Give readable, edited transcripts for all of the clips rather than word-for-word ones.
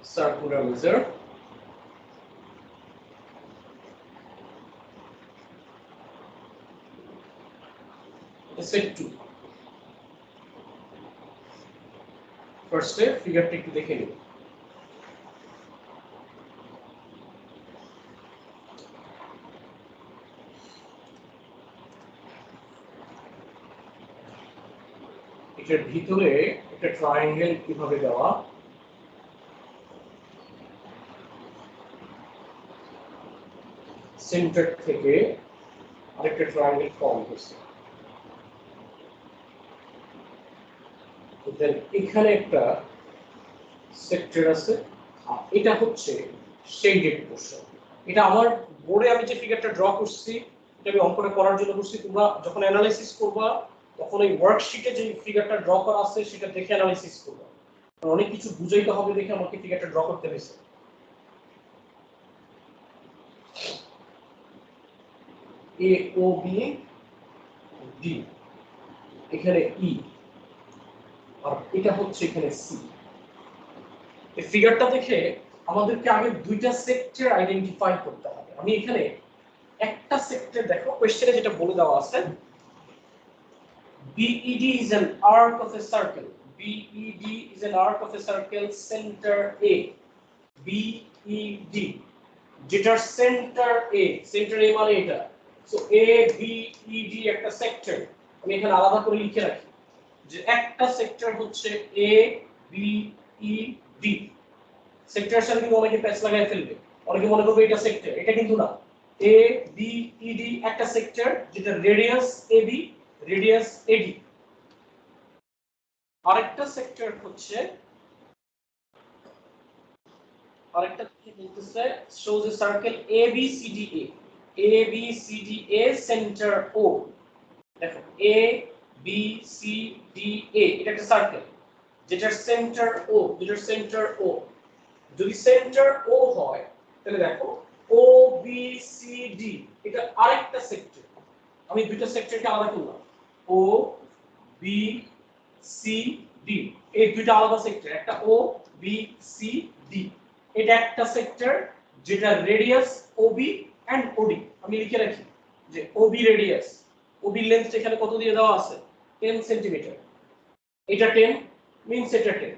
circular measure set 2 ফার্স্টে ফিগারটা একটু দেখে নিন এটার ভিতরে একটা ট্রায়াঙ্গেল কিভাবে দেওয়া সেন্টার থেকে আরেকটা ট্রায়াঙ্গেল ফর্ম করছে এখানে একটা সেক্টর আছে আর এটা হচ্ছে শেডেড পোরশন এটা আমার বোর্ডে আমি যে ফিগারটা ড্র করছি এটা আমি অঙ্কটা করার জন্য করছি তোমরা যখন অ্যানালাইসিস করবা তখন এই ওয়ার্কশিটে যে ফিগারটা ড্র করা আছে সেটা দেখে অ্যানালাইসিস করবা কারণ অনেক কিছু বুঝাইতে হবে দেখে আমাকে ফিগারটা ড্র করতে হয়েছে এ ও বি ডি এখানে ই আর এটা হচ্ছে এখানে সি এই ফিগারটা দেখে আমাদেরকে আগে দুইটা সেক্টর আইডেন্টিফাই করতে হবে আমি এখানে একটা সেক্টর দেখো কোশ্চেনে যেটা বলে দেওয়া আছে BED is an arc of a circle BED is an arc of a circle center A BED যেটার সেন্টার A সেন্টার A মানে এটা সো ABED একটা সেক্টর আমি এখানে আলাদা করে লিখে রাখি যে একটা সেক্টর হচ্ছে ABED সেক্টরের সাথে কিন্তু অনেকে প্যাচ লাগায় ফেলবে অনেকে মনে করবে এটা সেক্টর এটা কিন্তু না ABED একটা সেক্টর যেটা রেডিয়াস AB রেডিয়াস AD আরেকটা সেক্টর হচ্ছে আরেকটা কি বলতেছে shows a circle ABCDA ABCDA center O দেখো ABCDA এটা একটা সার্কেল যেটার সেন্টার O যদি সেন্টার O হয় তাহলে দেখো OBCD এটা আরেকটা সেক্টর আমি দুটো সেক্টরকে আলাদা করলাম OBCD এই দুটো আলাদা সেক্টর একটা OBCD এটা একটা সেক্টর যেটা রেডিয়াস OB এন্ড OD আমি লিখে রাখি যে OB রেডিয়াস OB লেন্থ এখানে কত দিয়ে দেওয়া আছে 10 সেমি এটা 10 মিন্স এটা 10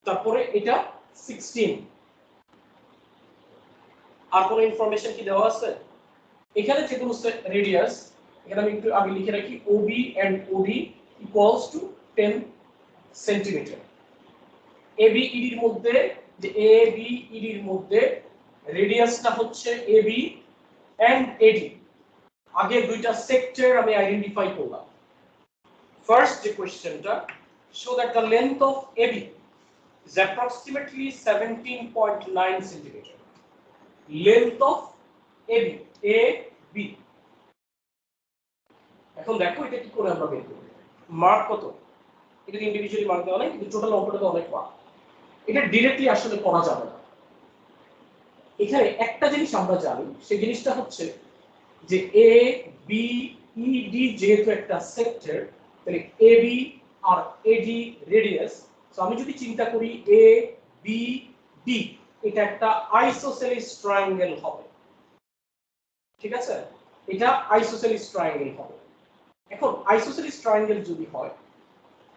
তারপরে এটা 16 আর কোন ইনফরমেশন কি দেওয়া আছে এখানে যেগুলো রেডিয়াস এখানে আমি একটু আগে লিখে রাখি OB and OD equals to 10 centimetre ABED এর মধ্যে যে ABED এর মধ্যে রেডিয়াসটা হচ্ছে AB এন্ড AD আগে দুইটা সেক্টর আমি আইডেন্টিফাই করলাম ফার্স্ট যে কোশ্চেনটা show that the length of AB is approximately 17.9 centimeter length of AB এখন দেখো এটা কি করে আমরা বের করব মার্ক কত এটা ইন্ডিভিজুয়ালি মার্ক দেওয়া নাই কিন্তু টোটাল অঙ্কটা তো অনেক বড় এটা डायरेक्टली আসলে করা যাবে না এখানে একটা জিনিস আমরা জানি সেই জিনিসটা হচ্ছে যে ABED যেহেতু একটা সেক্টর তাহলে AB আর AD রেডিয়াস সো আমি যদি চিন্তা করি ABD এটা একটা আইসোসেলিস ট্রায়াঙ্গেল হবে ঠিক আছে এটা আইসোসেলিস ট্রায়াঙ্গেল হবে এখন আইসোসেলিস ট্রায়াঙ্গেল যদি হয়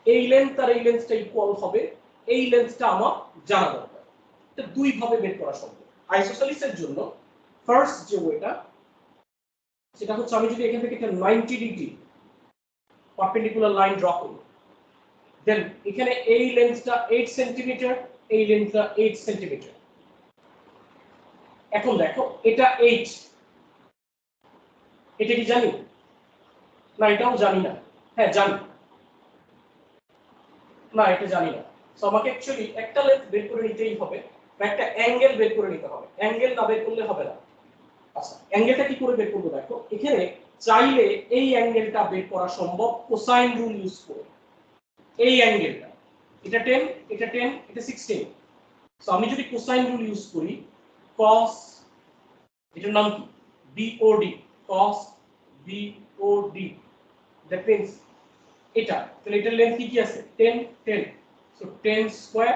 এই লেন্থ আর এই লেন্থটা ইকুয়াল হবে এই লেন্থটা আমার জানা দরকার এটা দুই ভাবে বের করা সম্ভব আইসোসেলিসের জন্য ফার্স্ট যে ওয়েটা সেটা হচ্ছে আমি যদি এখান থেকে একটা 90 ডিগ্রি পারপেন্ডিকুলার লাইন ড্র করি দেন এখানে এই লেন্থটা 8 সেন্টিমিটার এই লেন্থটা 8 সেন্টিমিটার এখন দেখো এটা 8 এটা কি জানি না এটাও জানি না হ্যাঁ জানি না এটা জানি না সো আমাকে অ্যাকচুয়ালি একটা লেন্থ বের করে নিতেই হবে বা একটা অ্যাঙ্গেল বের করে নিতে হবে অ্যাঙ্গেল না বের করলে হবে না আচ্ছা অ্যাঙ্গেলটা কি করে বের করব দেখো এখানে চাইলে এই অ্যাঙ্গেলটা বের করা সম্ভব কোসাইন রুল ইউজ করে এই অ্যাঙ্গেলটা এটা 10 এটা 10 এটা 16 সো আমি যদি কোসাইন রুল ইউজ করি cos এটার নাম কি BOD cos BOD that means এটা তাহলে এটার লেন্থ কি আছে 10 10 so 10 square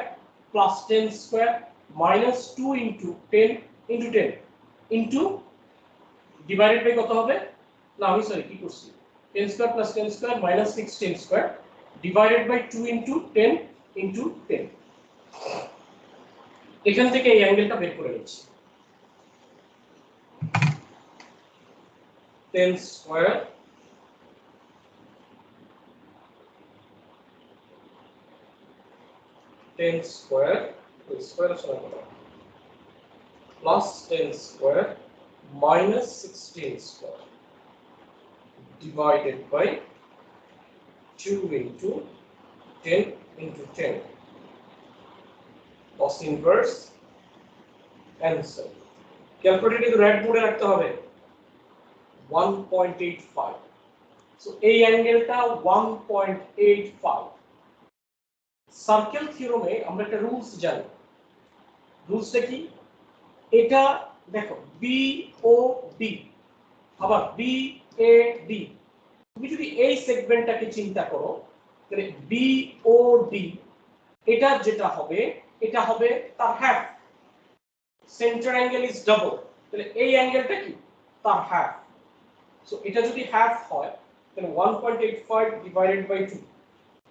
plus 10 square minus 2 into 10 into 10 into divided by কত হবে না আমি সরি কি করছি 10 square plus 10 square minus 16 square divided by 2 into 10 into 10 এখান থেকে এই অ্যাঙ্গেলটা বের করে নিচ্ছি 10 square plus 10 square minus 16 square divided by 2 into 10 into 10 cos inverse answer calculator কিন্তু রেড মোডে রাখতে হবে 1.85 সো এই অ্যাঙ্গেলটা 1.85 সার্কেল থিওরেমে আমরা একটা রুলস জানি রুলসটা কি এটা দেখো বিওডি আবার বিএডি তুমি যদি এই সেগমেন্টটাকে চিন্তা করো তাহলে বিওডি এটা যেটা হবে এটা হবে তার half centre angle is double তাহলে এই অ্যাঙ্গেলটা কি তার হাফ সো এটা যদি হাফ হয় তাহলে 1.85 ডিভাইডেড বাই 2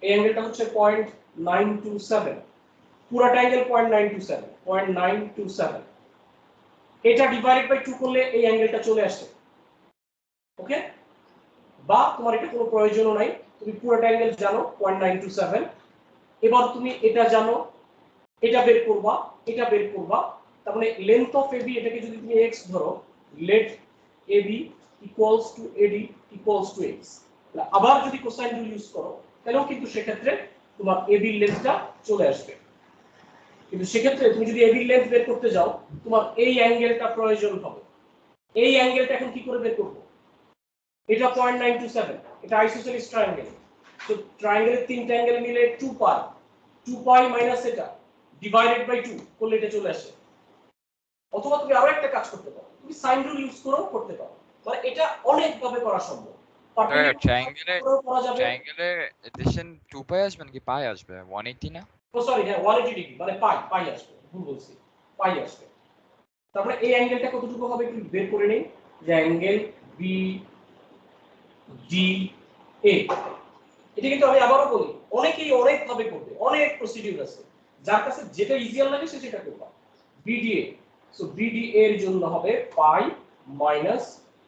এই অ্যাঙ্গেলটা হচ্ছে 0.927 পুরোটা অ্যাঙ্গেল 0.927 এটা ডিভাইডেড বাই 2 করলে এই অ্যাঙ্গেলটা চলে আসে ওকে বা তোমার এটা কোনো প্রয়োজনও নাই তুমি পুরোটা অ্যাঙ্গেল জানো 0.927 এবার তুমি এটা জানো এটা বের করবা তার মানে লেন্থ অফ এবি এটাকে যদি তুমি x ধরো let AB equals to AD equals to x আবার যদি কোসাইন রুল ইউজ করো তাহলেও কিন্তু সেক্ষেত্রে তোমার এবি লেন্থটা চলে আসবে কিন্তু সেক্ষেত্রে তুমি যদি এবি লেন্থ বের করতে যাও তোমার এই অ্যাঙ্গেলটা প্রয়োজন হবে এই অ্যাঙ্গেলটা এখন কি করে বের করব এটা 0.927 এটা আইসোসেলিস ট্রায়াঙ্গেল তো ট্রায়াঙ্গেলের তিনটা অ্যাঙ্গেল মিলে 2 পাই মাইনাস এটা ডিভাইডেড বাই 2 করলে এটা চলে আসে অথবা তুমি আরো একটা কাজ করতে পারো তুমি সাইন রুল ইউজ করেও করতে পারো মানে এটা অনেক ভাবে করা সম্ভব ট্রায়াঙ্গেলে এডিশন 2 পাই আসবে নাকি পাই আসবে 180 না ও সরি হ্যাঁ 180 ডিগ্রি মানে পাই আসবে ভুল বলছি পাই আসবে তারপরে এই অ্যাঙ্গেলটা কতটুকু হবে একটু বের করে নেই যে অ্যাঙ্গেল বি ডি এ এটা কিন্তু আমি আবারও বলি অনেকেই অনেক ভাবে করবে অনেক প্রসিডিউর আছে যার কাছে যেটা ইজিয়ার লাগে সে সেটা করবে বিডিএ সো বিডিএ এর জন্য হবে পাই মাইনাস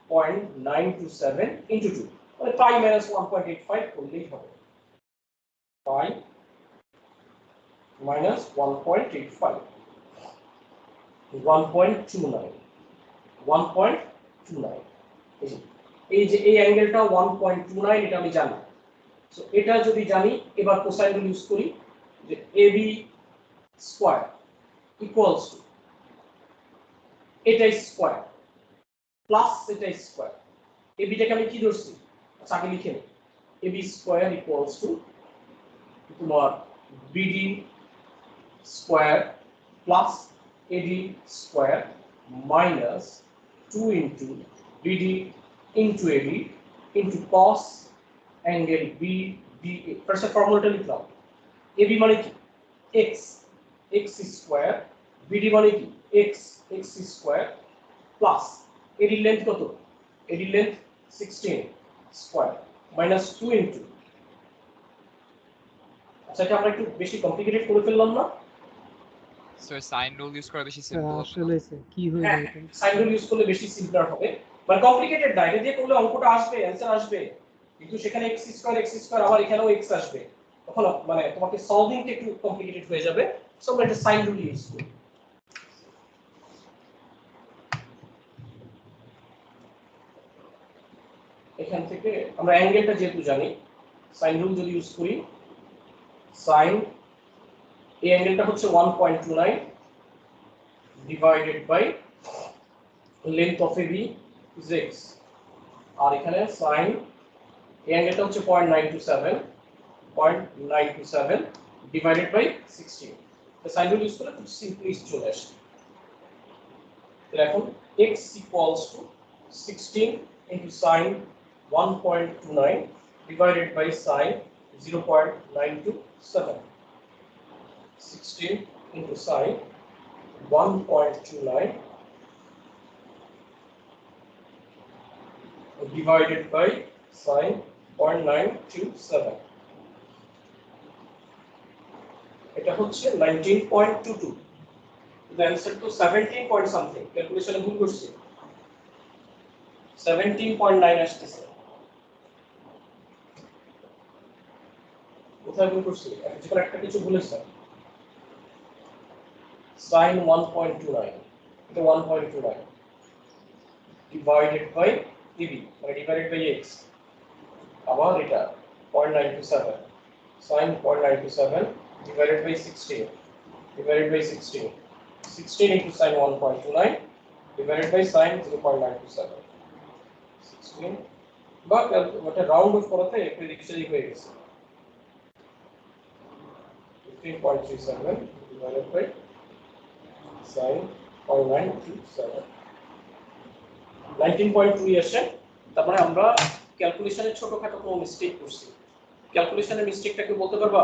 0.927 ইনটু 2 মানে পাই মাইনাস 1.85 করলেই হবে পাই মাইনাস 1.85 1.29 এই যে এই অ্যাঙ্গেলটা 1.29 এটা আমি জানি সো এটা যদি জানি এবার কোসাইন রুল ইউজ করি যে AB স্কয়ার ইকুয়ালস টু এটা স্কয়ার প্লাস এটা স্কয়ার AB টাকে আমি কি ধরছি আচ্ছা আগে লিখে নিই AB স্কয়ার ইকুয়ালস টু তোমার BD square plus AD square minus 2 into BD into AD into cos angle BDA first ফর্মুলাটা লিখলাম AB মানে কি x স্কয়ার BD মানে কি x square plus AD length কত AD length 16 square minus 2 into আচ্ছা এটা আমরা একটু বেশি কমপ্লিকেটেড করে ফেললাম না স্যার সাইন রুল ইউজ করা বেশি সিম্পল আসলে কি হয়ে যায় সাইন রুল ইউজ করলে বেশি সিম্পলার হবে মানে কমপ্লিকেটেড না এটা দিয়ে করলে অঙ্কটা আসবে অ্যানসার আসবে কিন্তু সেখানে x স্কয়ার আবার এখানেও x আসবে তখন মানে তোমাকে সলভিংটা একটু কমপ্লিকেটেড হয়ে যাবে সো আমরা এটা সাইন রুল ইউজ করি এখান থেকে আমরা অ্যাঙ্গেলটা যেহেতু জানি সাইন রুল যদি ইউজ করি সাইন এই অ্যাঙ্গেলটা হচ্ছে 1.29 divided by length of AB is x আর এখানে sin এই অ্যাঙ্গেলটা হচ্ছে 0.927 ডিভাইডেড বাই 16 তো সাইন রুল ইউজ করলে খুব সিম্পলি চলে আসে তাহলে এখন x equals to 16 into sin 1.29 divided by sin 0.927 16 into sine 1.29 divided by sine 0.927. এটা হচ্ছে 19.22. The answer to 17 point something. Calculation ভুল করছি. 17.9 আসতেছে। কোথায় ভুল করছি? যেখানে একটা কিছু ভুলেছে। Sin 1.29. এটা 1.29 divided by EB, মানে divided by x. আবার এটা 0.927. Sin 0.927 divided by 16. Divided by 16. 16 into sin 1.29 divided by sin 0.927. 16. But what a round of করতে একটু রিকশারি হয়ে গেছে। 15.37 divided by sin 0.927. 19.2 আসে। তারপরে আমরা ক্যালকুলেশনে ছোটখাটো কোনো মিস্টেক করছি। ক্যালকুলেশনের মিস্টেকটাকে বলতে পারবা?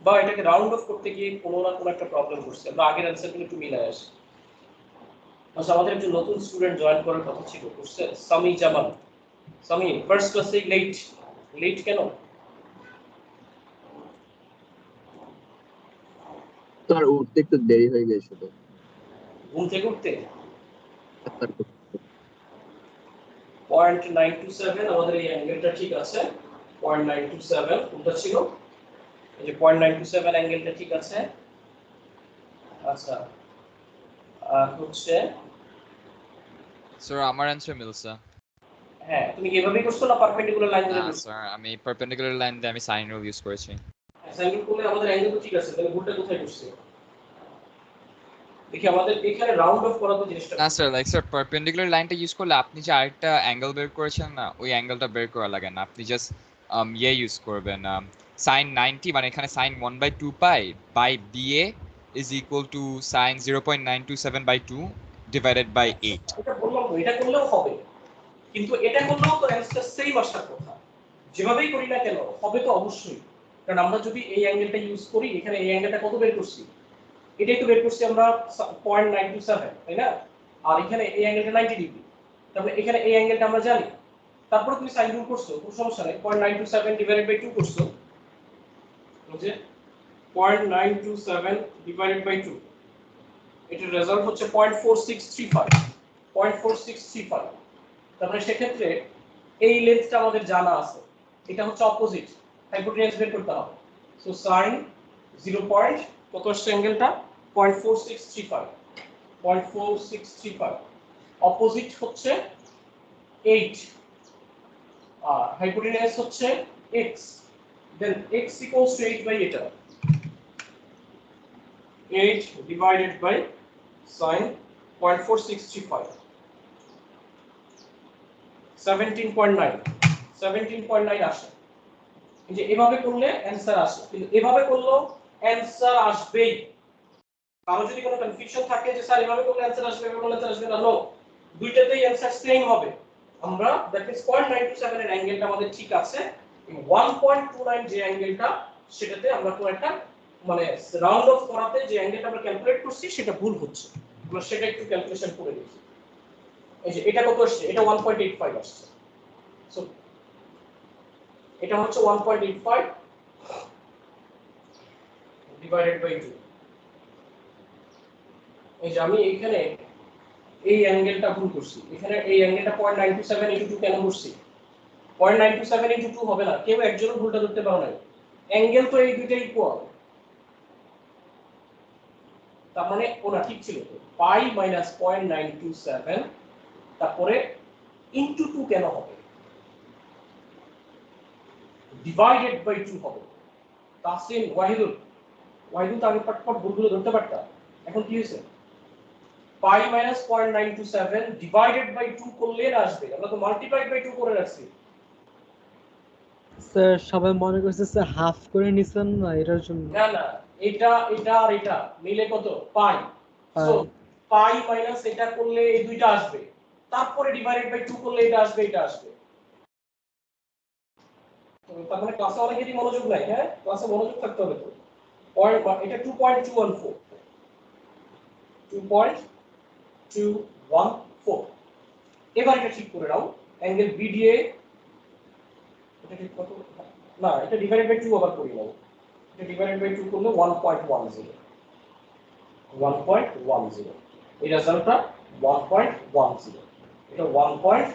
বা এটাকে রাউন্ড অফ করতে গিয়ে কোনো না কোনো একটা প্রবলেম করছে। আমরা আগের অ্যানসারগুলো একটু মিলাই আসি। আচ্ছা, আমাদের একজন নতুন স্টুডেন্ট জয়েন করার কথা ছিল, করছে সামি জামান। সামি ফার্স্ট ক্লাসে লেট কেন? তার উঠতে একটু দেরি হয়ে গেছিল। ঘুম থেকে উঠতে 0.927 আমাদের এই অ্যাঙ্গেলটা ঠিক আছে। 0.927 কোনটা ছিল? এই যে 0.927 অ্যাঙ্গেলটা ঠিক আছে। আচ্ছা, হচ্ছে স্যার আমার অ্যানসার মিলছে। হ্যাঁ, তুমি এভাবেই করছো না পারপেন্ডিকুলার লাইন ধরে না করছো? স্যার, আমি পারপেন্ডিকুলার লাইন দিয়ে আমি সাইন রুল ইউজ করেছি। সাইন করলে আমাদের অ্যাঙ্গেল তো ঠিক আছে, তাহলে ভুলটা কোথায় করছে? দেখি আমাদের এখানে রাউন্ড অফ করা তো জিনিসটা না স্যার, লাইক স্যার পারপেন্ডিকুলার লাইনটা ইউজ করলে আপনি যে আরেকটা অ্যাঙ্গেল বের করেছেন না, ওই অ্যাঙ্গেলটা বের করা লাগে না। আপনি জাস্ট ইউজ করবেন sin 90, মানে এখানে sin 1/2 pi by BA is equal to sin 0.927/2 divided by 8. এটা বললাম তো, এটা করলেও হবে, কিন্তু এটা করলেও তো অ্যান্সার সেম আসার কথা। যেভাবেই করি না কেন হবে তো অবশ্যই, কারণ আমরা যদি এই অ্যাঙ্গেলটা ইউজ করি, এখানে এই অ্যাঙ্গেলটা কত বের করছি? এটাই তো বের করছি আমরা 0.927, তাই না? আর এখানে এই অ্যাঙ্গেলটা 90 ডিগ্রি, তারপরে এখানে এই অ্যাঙ্গেলটা আমরা জানি। তারপরে তুমি সাইন রুল করছো, কোনো সমস্যা নাই। 0.927 ডিভাইডেড বাই 2 করছো, বুঝে 0.927 ডিভাইডেড বাই 2, এটার রেজাল্ট হচ্ছে 0.4635। 0.4635। তারপরে সেক্ষেত্রে এই লেন্থটা আমাদের জানা আছে, এটা হচ্ছে অপোজিট, হাইপোটেনিয়াস বের করতে হবে। So sin 0. কত আসছে অ্যাঙ্গেলটা? 0.4635। 0.4635 অপোজিট হচ্ছে 8 আর হাইপোটেনিয়াস হচ্ছে x, then x equals to 8 by এটা, 8 divided by sin 0.4635, 17.9 17.9 আসে। এই যে এভাবে করলে অ্যানসার আসে, কিন্তু এভাবে করলেও অ্যানসার আসবেই। কারো যদি কোনো কনফিউশন থাকে যে স্যার এভাবে করলে অ্যানসার আসবে, এভাবে করলে অ্যানসার আসবে না, নো, দুইটাতেই অ্যানসার সেম হবে। আমরা দ্যাট মিন্স 0.927 এর অ্যাঙ্গেলটা আমাদের ঠিক আছে, 1.29 যে অ্যাঙ্গেলটা, সেটাতে আমরা কোন একটা মানে রাউন্ড অফ করাতে যে অ্যাঙ্গেলটা আমরা ক্যালকুলেট করছি সেটা ভুল হচ্ছে। আমরা সেটা একটু ক্যালকুলেশন করে দেখি। এই যে এটা কত আসছে? এটা 1.85 আসছে। সো এটা হচ্ছে 1.85 ডিভাইডেড বাই 2। এই যে আমি এখানে এই অ্যাঙ্গেলটা ভুল করছি, এখানে এই অ্যাঙ্গেলটা 0.927 ইনটু 2 কেন করছি? 0.927 ইনটু 2 হবে না, কেউ একজনও ভুলটা ধরতে পারো না। অ্যাঙ্গেল তো এই দুইটা ইকুয়াল, তার মানে ওটা ঠিক ছিল তো। পাই মাইনাস 0.927 তারপরে ইনটু 2 কেন হবে? ডিভাইডেড বাই 2 হবে। তাসিন ওয়াহিদুল তো আগে পটপট ভুলগুলো ধরতে পারতা, এখন কি হয়েছে? পাই মাইনাস 0.927 ডিভাইডেড বাই 2 করলে আসবে, আমরা তো মাল্টিপ্লাইড বাই 2 করে রাখছি। স্যার সবাই মনে করছে স্যার হাফ করে নিছেন না, এটার জন্য। না না, এটা আর এটা মিলে কত? পাই। সো পাই মাইনাস এটা করলে এই দুইটা আসবে, তারপরে ডিভাইডেড বাই 2 করলে এটা আসবে, এটা আসবে। তার মানে ক্লাসে অনেকেরই মনোযোগ নাই। হ্যাঁ, ক্লাসে মনোযোগ থাকতে হবে তো। এটা 2.214 2.214 এবার এটা ঠিক করে নাও অ্যাঙ্গেল বিডিএ এটা ঠিক কত না এটা ডিভাইডেড বাই 2 আবার করে নাও এটা ডিভাইডেড বাই 2 করলে 1.10 এই রেজাল্টটা 1.10 এটা 1.10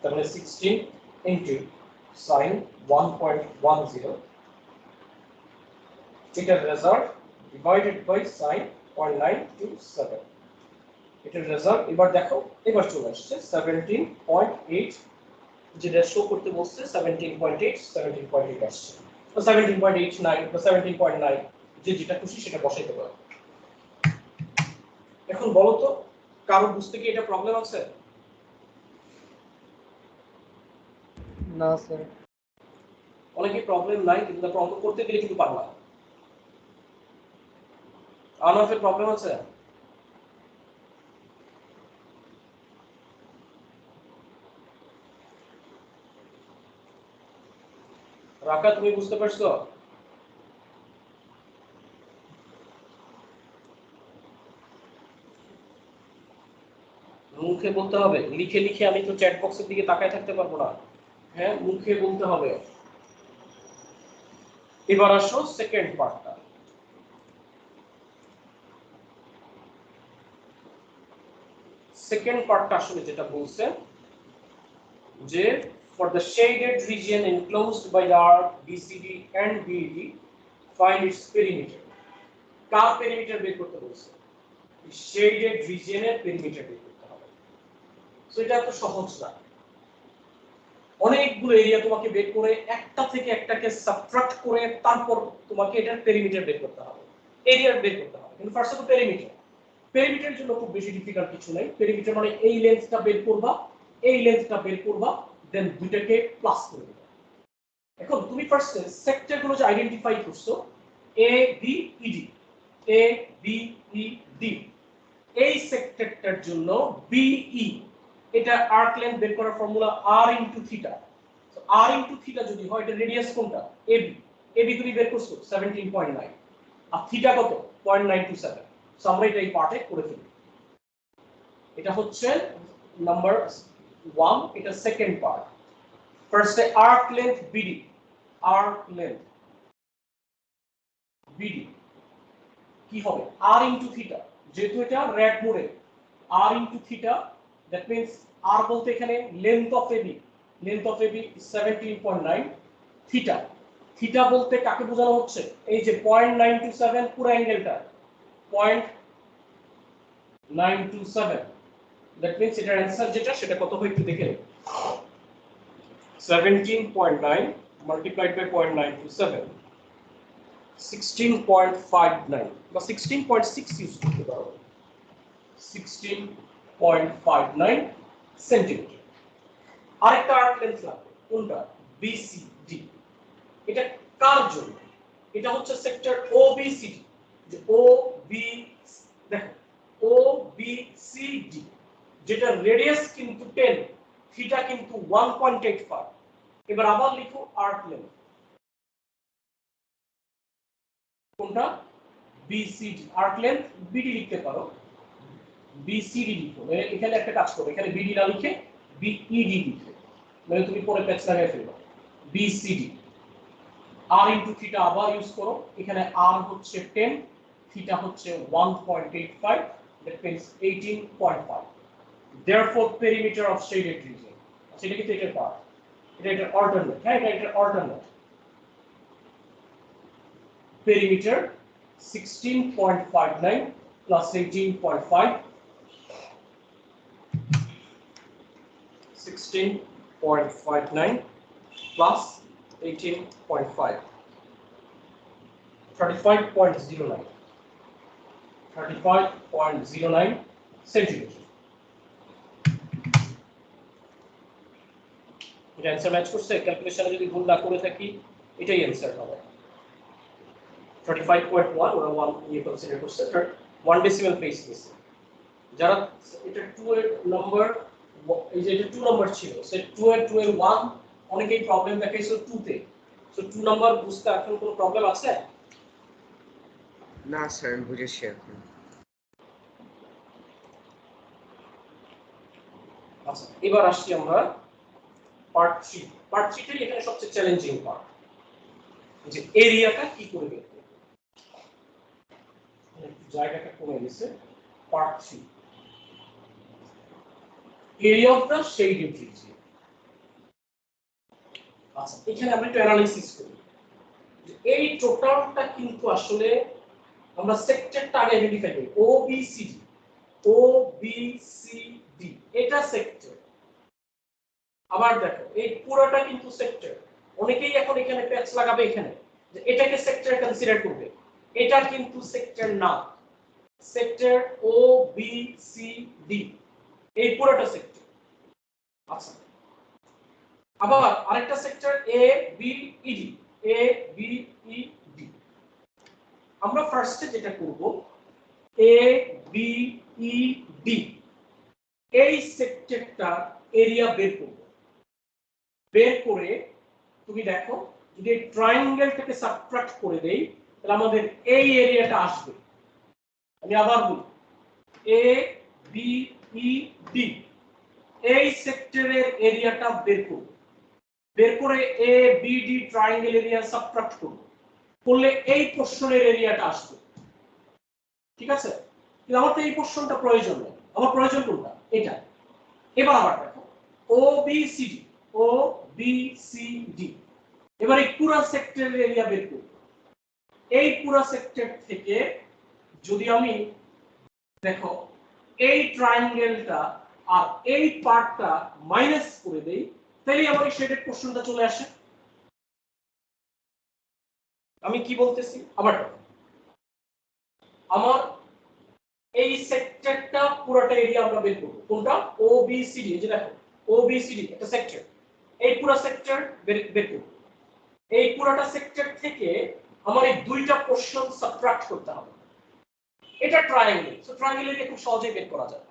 তার মানে 16 ইনটু sin 1.10 এটার রেজাল্ট ডিভাইডেড বাই sin 0.927 এটার রেজাল্ট এবার দেখো এবার চলে আসছে 17.8 যেটা শো করতে বলছে 17.8 আসছে তো 17.89 বা 17.9 যে যেটা খুশি সেটা বসাইতে পারো এখন বলো তো কারো বুঝতে কি এটা প্রবলেম আছে না স্যার অনেকে প্রবলেম নাই কিন্তু তারপর অঙ্ক করতে গেলে কিন্তু পারবা আনাফের প্রবলেম আছে রাকা তুমি বুঝতে পারছো মুখে বলতে হবে লিখে লিখে আমি তো চ্যাট বক্সের দিকে তাকায় থাকতে পারবো না হ্যাঁ মুখে বলতে হবে এবার আসো সেকেন্ড পার্টটা সেকেন্ড পার্টটা আসলে যেটা বলছে যে for the shaded region enclosed by the arc BCD and BED find its perimeter car perimeter বের করতে বলছে shaded region এর perimeter বের করতে হবে সো এটা তো সহজ না অনেকগুলো এরিয়া তোমাকে বের করে একটা থেকে একটাকে সাবট্রাক্ট করে তারপর তোমাকে এটার পেরিমিটার বের করতে হবে এরিয়া বের করতে হবে কিন্তু ফার্স্ট অফ পেরিমিটার পেরিমিটারের জন্য খুব বেশি ডিফিকাল্ট কিছু নাই পেরিমিটার মানে এই লেন্থটা বের করবা এই লেন্থটা বের করবা দেন দুইটাকে প্লাস করে দিবা এখন তুমি ফার্স্ট সেক্টরগুলো যে আইডেন্টিফাই করছো A B E D A B E D এই সেক্টরটার জন্য বিই এটা আর্ক লেন্থ বের করার formula r * theta so r * theta যদি হয় এটা রেডিয়াস কোনটা এবি এবি তুমি বের করছো 17.9 আর থিটা কত 0.927 সো আমরা এটা এই পার্টে করে ফেলি এটা হচ্ছে নাম্বার 1 এটা সেকেন্ড পার্ট ফার্স্টে arc length BD arc length BD কি হবে r * থিটা যেহেতু এটা রেড মোড়ে r * theta that means r বলতে এখানে length of AB is 17.9 theta theta বলতে কাকে বোঝানো হচ্ছে এই যে 0.927 পুরো অ্যাঙ্গেলটা 0.927 that means এটার অ্যানসার যেটা সেটা কত হয় একটু দেখে 17.9 multiplied by 0.927 16.59 বা 16.6 ইউজ করতে পারো 16.59 সেন্টিমিটার আরেকটা আর্ক লেন্থ লাগবে কোনটা BCD এটা কার জন্য এটা হচ্ছে সেক্টর OBCD যে OB দেখো OBCD যেটা রেডিয়াস কিন্তু 10 থিটা কিন্তু 1.85 এবার আবার লিখো আর্ক লেন্থ কোনটা BCD আর্ক লেন্থ BD লিখতে পারো BCD লিখো এখানে একটা কাজ করো এখানে BD না লিখে BED লিখো মানে তুমি পরে প্যাচ লাগাই ফেলবে BCD r * থিটা আবার ইউজ করো এখানে r হচ্ছে 10 থিটা হচ্ছে 1.85 that means 18.5 therefore perimeter of shaded region সেটা কি এটার পার্ট এটা অল্টারনেট হ্যাঁ এটা alternate perimeter 16.59 plus 18.5 16.59 plus 18.5 35.09 centimetre এটা অ্যানসার ম্যাচ করছে ক্যালকুলেশনে যদি ভুল না করে থাকি এটাই অ্যানসার হবে 35.1 ওরা 1 ইয়ে কনসিডার করছে 1 ডেসিমাল প্লেস দিয়েছে যারা এটা 2 এর নাম্বার এই যে এটা 2 নাম্বার ছিল সে 2 এর 1 অনেকেই প্রবলেম দেখাইছো 2 তে সো 2 নাম্বার বুঝতে এখন কোনো প্রবলেম আছে? না স্যার আমি বুঝেছি এখন। আচ্ছা এবার আসছি আমরা পার্ট 3। পার্ট 3 টাই এখানে সবচেয়ে চ্যালেঞ্জিং পার্ট, যে এরিয়াটা কি করে বের করব। জায়গাটা কমে গেছে। Part 3 area of the shaded region. আচ্ছা এখানে আমরা একটু অ্যানালিসিস করি যে এই টোটালটা কিন্তু আসলে আমরা সেক্টরটা আগে আইডেন্টিফাই করি। ও বি সি ডি, ও বি সি ডি এটা সেক্টর। আবার দেখো এই পুরোটা কিন্তু সেক্টর। অনেকেই এখন এখানে প্যাচ লাগাবে এখানে যে এটাকে সেক্টর কনসিডার করবে, এটা কিন্তু সেক্টর না। সেক্টর ও বি সি ডি এই পুরোটা সেক্টর। আচ্ছা আবার আরেকটা sector A B E D, A B E D. আমরা ফার্স্টে যেটা করব এ বি ই ডি এই সেক্টরটা এরিয়া বের করব। বের করে তুমি দেখো যদি এই ট্রায়াঙ্গেলটাকে সাবট্রাক্ট করে দেই তাহলে আমাদের এই এরিয়াটা আসবে। আমি আবার বলি এ বি ই ডি এই সেক্টরের এরিয়াটা বের করব। বের করে A B D triangle area subtract করব, করলে এই পোরশনের এরিয়াটা আসবে। ঠিক আছে, কিন্তু আমার তো এই পোরশনটা প্রয়োজন নেই, আমার প্রয়োজন কোনটা? এটা। এবার আবার দেখো ও বি সি ডি, ও বি সি ডি। এবার এই পুরো সেক্টরের এরিয়া বের করব। এই পুরো সেক্টর থেকে যদি আমি দেখো এই ট্রায়াঙ্গেলটা আর এই পার্টটা মাইনাস করে দেই তাহলে আমার এই শেডেড পোরশনটা চলে আসে। আমি কি বলতেছি আবার দেখো, আমার এই সেক্টরটা পুরোটা এরিয়া আমরা বের করব। কোনটা? ও বি সি ডি। এই যে দেখো ও বি সি ডি একটা সেক্টর, এই পুরো সেক্টর বের করব। এই পুরোটা সেক্টর থেকে আমার এই দুইটা পোরশন সাবট্রাক্ট করতে হবে। এটা ট্রায়াঙ্গেল, সো ট্রায়াঙ্গেল এরিয়া খুব সহজেই বের করা যায়।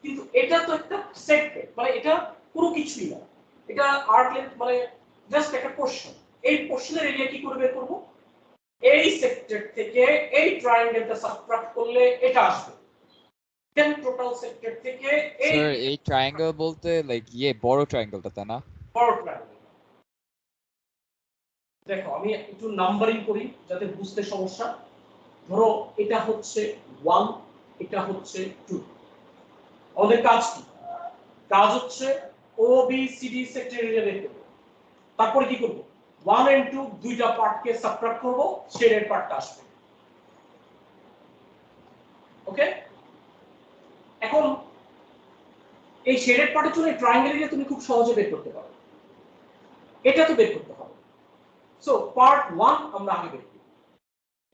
কিন্তু এটা তো একটা সেগমেন্ট, মানে এটা পুরো কিছুই না, এটা আর্ক লেন্থ মানে জাস্ট একটা পোরশন। এই পোরশনের এরিয়া কি করে বের করব? এই সেক্টর থেকে এই ট্রায়াঙ্গেলটা সাবট্রাক্ট করলে এটা আসবে। দেন টোটাল সেক্টর থেকে এই স্যার এই ট্রায়াঙ্গেল বলতে লাইক বড় ট্রায়াঙ্গেলটা তাই না? বড় ট্রায়াঙ্গেল। দেখো আমি একটু নাম্বারিং করি যাতে বুঝতে সমস্যা। ধরো এটা হচ্ছে 1, এটা হচ্ছে 2। আমাদের কাজ কি? কাজ হচ্ছে O B C D sector area বের করব। তারপরে কি করব? 1 and 2 দুইটা পার্টকে সাবট্রাক্ট করব, শেডেড পার্টটা আসবে। ওকে, এখন এই শেডেড পার্টের জন্য ট্রায়াঙ্গেল এরিয়া তুমি খুব সহজে বের করতে পারো। এটা তো বের করতে হবে। সো পার্ট 1 আমরা আগে বের করি।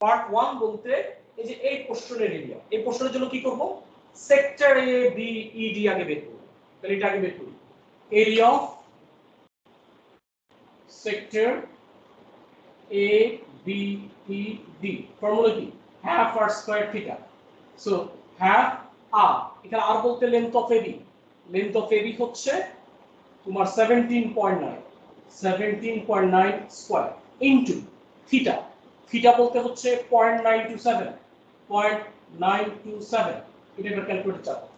পার্ট 1 বলতে এই যে এই পোরশনের এরিয়া, এই পোরশনের জন্য কি করব? Sector A B E D আগে বের করব। তাহলে এটা আগে বের করি। Area of sector A B E D formula কি? Half r square theta. So half r, এখানে আর বলতে length of AB. Length of AB হচ্ছে তোমার 17.9 স্কয়ার ইনটু থিটা। থিটা বলতে হচ্ছে 0.927 এটা এবার ক্যালকুলেটর চালাও।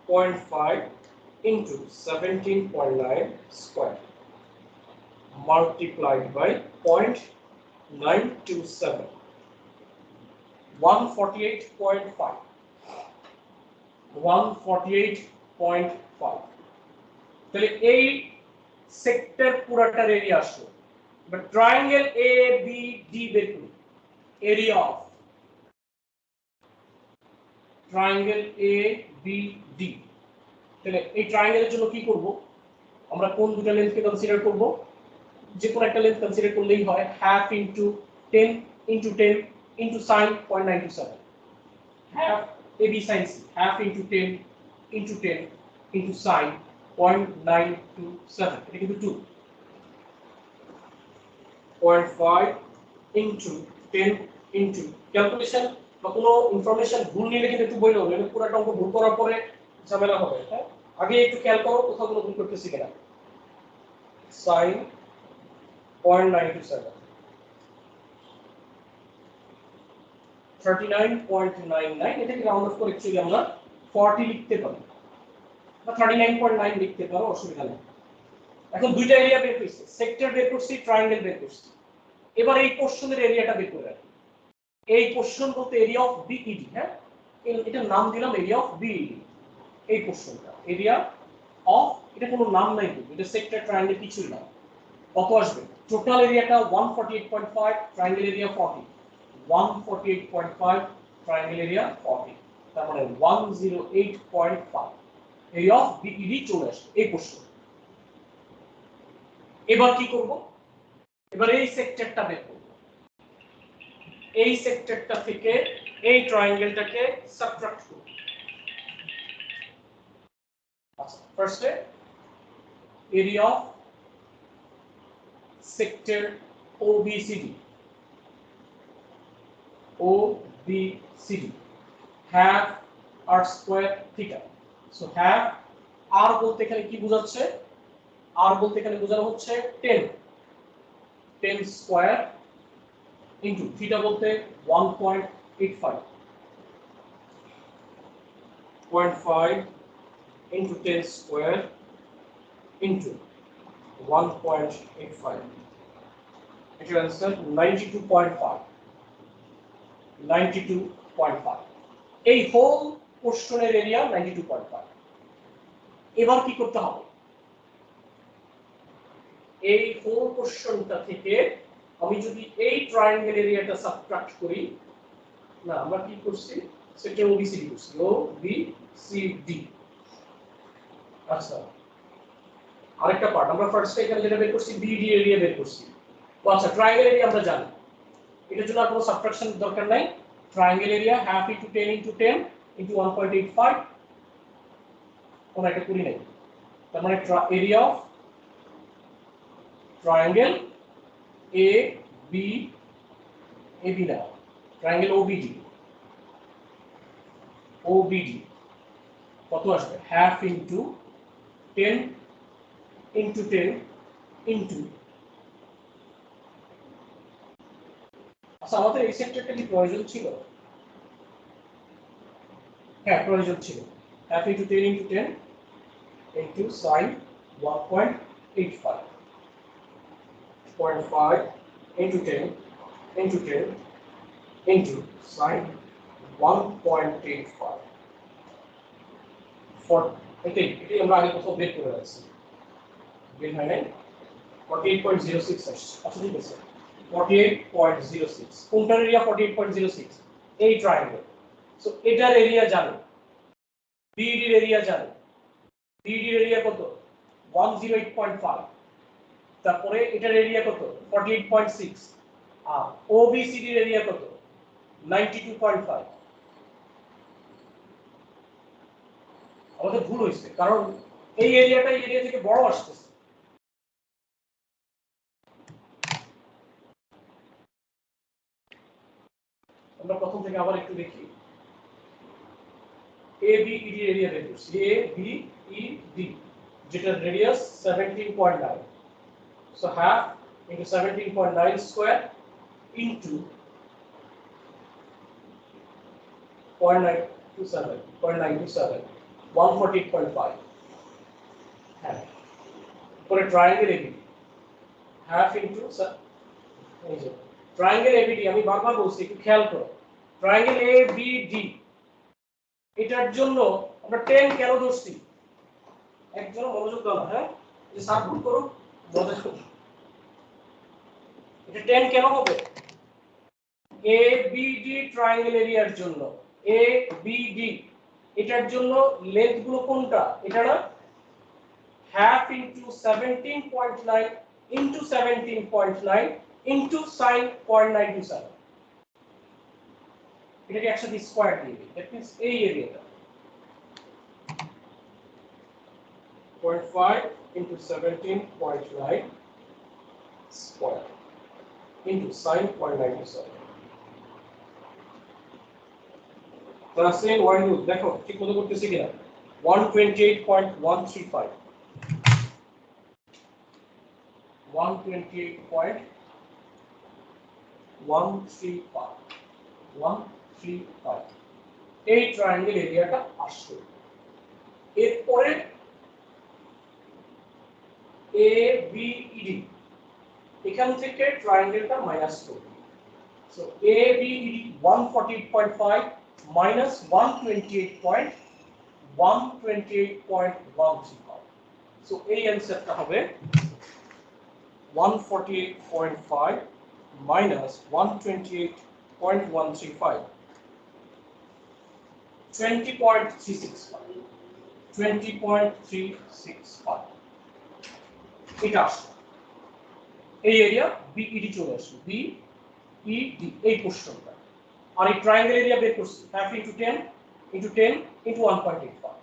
0.5 into 17.9 square multiplied by 0.927, 148.5, 148.5। তাহলে এই সেক্টর পুরাটার এরিয়া আসলো। এবার ট্রায়াঙ্গেল এ বি ডি বের করি। Area of triangle A B D. তাহলে এই ট্রায়াঙ্গেলের জন্য কি করব? আমরা কোন দুটো লেন্থকে কনসিডার করব? যে কোনো একটা লেন্থ কনসিডার করলেই হয়। Half into 10 into 10 into sin 0.927, half AB sin c, half into 10 into 10 into sin 0.927, এটা কিন্তু 2। 0.5 ইনটু 10 ইনটু ক্যালকুলেশন বা কোনো ইনফরমেশন ভুল নিলে কিন্তু একটু বইলো, এটা পুরোটা অঙ্ক ভুল করার পরে ঝামেলা হবে। হ্যাঁ, আগে একটু খেয়াল করো কোথাও কোনো ভুল করতেছি কিনা। sin 0.927 39.99 এটাকে রাউন্ড অফ করে অ্যাকচুয়ালি আমরা 40 লিখতে পারি বা 39.9 লিখতে পারো, অসুবিধা নেই। এখন দুইটা এরিয়া বের করছি, সেক্টর বের করছি, ট্রায়াঙ্গেল বের করছি। এবার এই পোরশনের এরিয়াটা বের করে রাখি। এই পোরশন বলতে এরিয়া অফ বিইডি, হ্যাঁ এটার নাম দিলাম এরিয়া অফ বিইডি। এই পোরশনটা এরিয়া অফ, এটা কোনো নাম নাই, এটা সেক্টর ট্রায়াঙ্গেল কিছুই না। কত আসবে? টোটাল এরিয়াটা 148.5, ট্রায়াঙ্গেল এরিয়া 40, 148.5 ট্রায়াঙ্গেল এরিয়া 40, তার মানে 108.5 এরিয়া অফ বিইডি চলে আসবে এই পোরশন। এবার কি করব? এবার এই সেক্টরটা বের করব। এই সেক্টরটা থেকে এই ট্রায়াঙ্গেলটাকে সাবট্রাক্ট করব। আচ্ছা, ফার্স্টে area of sector OBCD, OBCD half r square theta. So half r বলতে এখানে কি বোঝাচ্ছে? r বলতে এখানে বোঝানো হচ্ছে 10 স্কয়ার ইনটু থিটা বলতে 1.85, 0.5 into 10 square into 1.85. Your answer 92.5. 92.5. এই হোল পোরশনের এরিয়া 92.5। এবার কি করতে হবে? এই হোল পোরশনটা থেকে আমি যদি এই ট্রায়াঙ্গেল এরিয়াটা সাবট্রাক্ট করি, না আমরা কি করছি? সেক্টর OBCD করছি, OBCD। আচ্ছা, আরেকটা পার্ট আমরা ফার্স্টে এখানে যেটা বের করছি বিডি এরিয়া বের করছি। তো আচ্ছা, ট্রায়াঙ্গেল এরিয়া আমরা জানি, এটার জন্য আর কোনো সাবট্রাকশন দরকার নাই। Triangle area half into 10 into 10 into 1.85, কোনো একটা করি নাই, তার মানে এরিয়া অফ ট্রায়াঙ্গেল AB না, ট্রায়াঙ্গেল OBD কত আসবে? হাফ ইনটু 10 ইনটু 10 ইনটু, আচ্ছা আমাদের এই সেক্টরটা কি প্রয়োজন ছিল? হ্যাঁ প্রয়োজন ছিল। Half into 10 into 10 into sin 1.85, 0.5 into 10 into 10 into sin 1.85 for এটাই আমরা আগে কোথাও বের করে রাখছি, বের হয় নাই, 48.06 আসছে। আচ্ছা ঠিক আছে, 48.06 কোনটার এরিয়া? 48.06 এই ট্রায়াঙ্গেল। সো এটার এরিয়া জানো, বিডি এর এরিয়া জানো, বিডি এর এরিয়া কত? 108.5, তারপরে এটার এরিয়া কত? 48.6, আর ওবিসিডি এর এরিয়া কত? 92.5। আমাদের ভুল হয়েছে, কারণ এই এরিয়াটা এই এরিয়া থেকে বড় আসতেছে। আমরা প্রথম থেকে আবার একটু দেখি। ABED এরিয়া বের করছি, ABED যেটার radius 17.9, so half into 17.9 square into 0.927 140.5, হ্যাঁ পরে ট্রায়াঙ্গেল ABD half into এই যে ট্রায়াঙ্গেল ABD, আমি বারবার বলছি একটু খেয়াল করো, ট্রায়াঙ্গেল ABD এটার জন্য আমরা 10 কেন ধরছি? একজন মনোযোগ দাও না, হ্যাঁ যে স্যার ভুল করো মজা করো। এটা 10 কেন হবে? ABD ট্রায়াঙ্গেল এরিয়ার জন্য, ABD এটার জন্য লেন্থ গুলো কোনটা? এটা না, half into 17.9 into 17.9 into sin 0.927, এটাকে একসাথে স্কয়ার দিয়ে দিই, দ্যাট মিন্স এই এরিয়াটা 0.5 into 17.9 square into sin 0.97 plus in y root, দেখো ঠিক মতো করতেছি কিনা, 128.135 128.135 এই ট্রায়াঙ্গেল এরিয়াটা আসলো। এরপরে ABED এখান থেকে ট্রায়াঙ্গেলটা মাইনাস করব। So ABED 148.5 minus 128.135। সো এই অ্যানসারটা হবে 148.5 minus 128.135 20.365 20.365 এটা আসছে। এই এরিয়া বিইডি চলে আসছে, বিইডি এই পোর্শনটা। আর এই ট্রায়াঙ্গেল এরিয়া বের করছি half into 10 into 10 into 1.85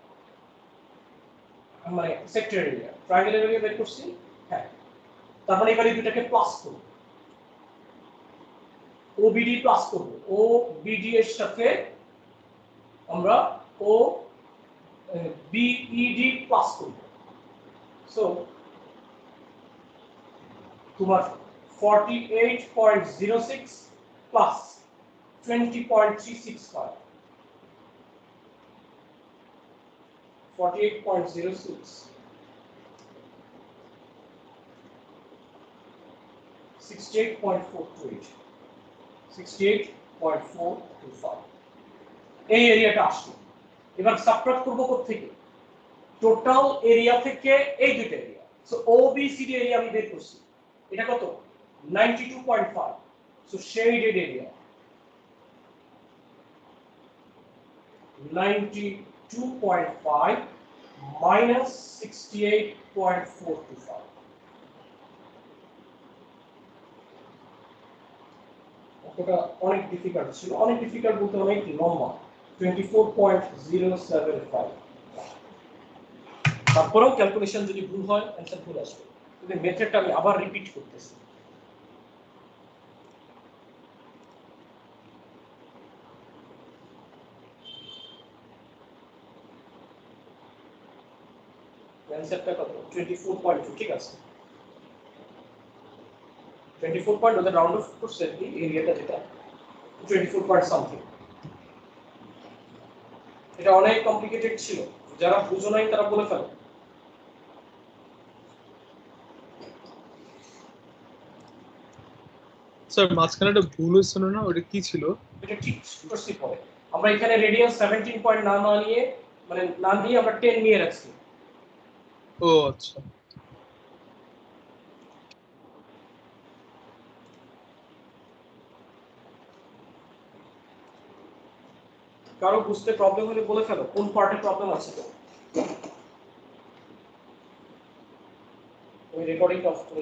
মানে সেক্টর এরিয়া ট্রায়াঙ্গেল এরিয়া বের করছি। হ্যাঁ, তারপরে এবারে দুটাকে প্লাস করব, ওবিডি প্লাস করব, ওবিডি এর সাথে আমরা ও বিইডি প্লাস করব। সো তোমার 48.06 প্লাস 20.365 48.06 68.428 68.425 এই এরিয়াটা আসলো। এবার সাবট্রাক্ট করব কোথা থেকে? টোটাল এরিয়া থেকে এই দুটো এরিয়া। সো ওবিসিডি এরিয়া আমি বের করছি, এটা কত 92.5। সো শেডেড এরিয়া 92.5 minus 68.425 এটা অনেক ডিফিকাল্ট ছিল, অনেক ডিফিকাল্ট বলতে অনেক লম্বা 24.075। তারপরেও ক্যালকুলেশন যদি ভুল হয় অ্যানসার ভুল আসবে, কিন্তু মেথডটা আমি আবার রিপিট করতেছি। অ্যানসারটা কত 24.2 ঠিক আছে। 24 পয়েন্ট ওদের রাউন্ড অফ করছে কি এরিয়াটা যেটা 24 পয়েন্ট সামথিং। এটা অনেক কমপ্লিকেটেড ছিল, যারা বুঝো নাই তারা বলে ফেলে। স্যার মাঝখানে একটা ভুল হয়েছিল না, ওটা কি ছিল? এটা ঠিক করছি পরে। আমরা এখানে রেডিয়াস 17 পয়েন্ট না নিয়ে মানে না দিয়ে আমরা 10 নিয়ে রাখছি। ও আচ্ছা। কারো বুঝতে প্রবলেম হলে বলে ফেলো কোন পার্টে প্রবলেম আছে। তো ওই রেকর্ডিংটা অফ করে